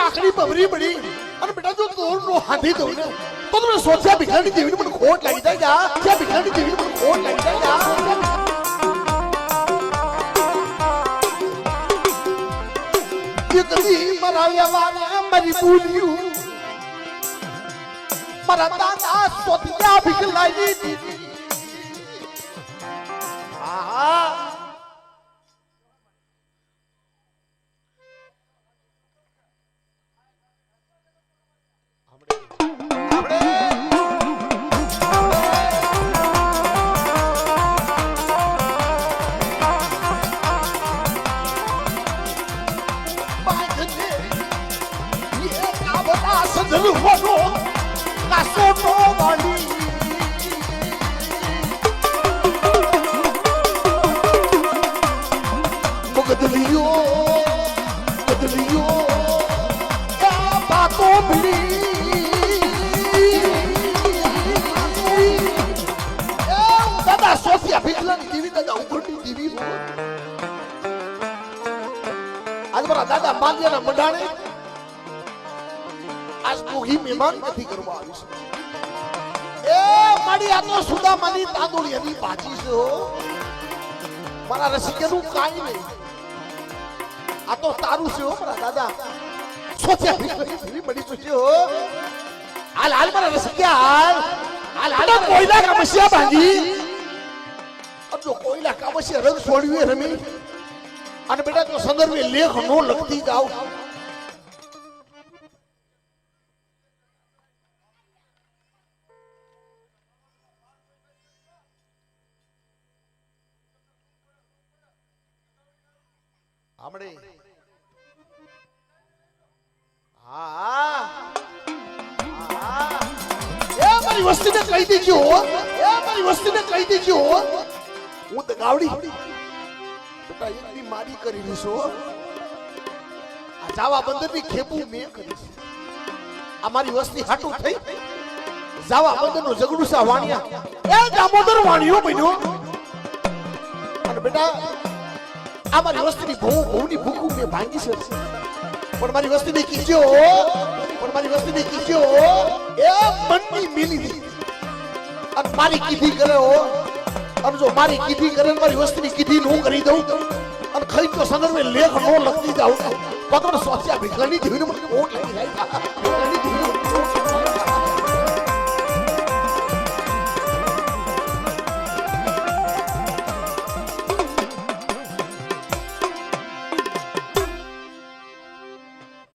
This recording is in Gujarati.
સાંકડી બબરી પડી અને બેટા જો તોર નો હાથી દઉં ને તો તમે સોચ્યા ભીખાની દેવીને મને ખોટ લાગી જાય જા ત્યાં ભીખાની દેવીને મને ખોટ લાગી જાય જા કદી મારા વ્યવહારે મારી ભૂલ્યું મારા દાદા સોત્યા ભીખ લાગી દીધી आज मारा दादा માંગ્યાના મંડાણે આજ કોહી મહેમાન નથી કરવા આવી છે એ માડી આ તો સુદામાની તાંદુળિયાની ભાજી છે હો મારા રસિકનું કાઈ નહીં આ તો તારું છે હો મારા દાદા સોચ્યા ભીખની બડી સોચ્યો હો હાલ હાલ મારા રસિકયા હાલ હાલ હાલ કોઈલા કામસિયા ભાંજી અબ જો કોઈલા કામસિયા રંગ છોડ્યું રમી અને બેટા તો સંદર્ભે લેખ નો લખતી જાવ આમડે હા એ મારી વસ્તીને કહી દેજો હું તો ગાવડી બેટા એકની મારી કરી લીશો આ જાવા બંદરની ખેપું મેં કરી છે આ મારી વસ્તી હાટું થઈ જાવા બંદરનો જગડુસા વાણિયા એ દામોદર વાણિયો બન્યો અને બેટા આ મારી વસ્તીની ભૂની ભૂખું મેં ભાંગી છે પણ મારી વસ્તીને કીજો એ મનની મિલી અને મારી કીધી કરે હો અને જો મારી કીધી કરે મારી વસ્તીની કીધી હું કરી દઉં અને ખરી તો સંદર્ભે લેખ નો લખતી જાઉં તો સોચ્યા ભીખની જીવીને મને કોટ લાગી જાય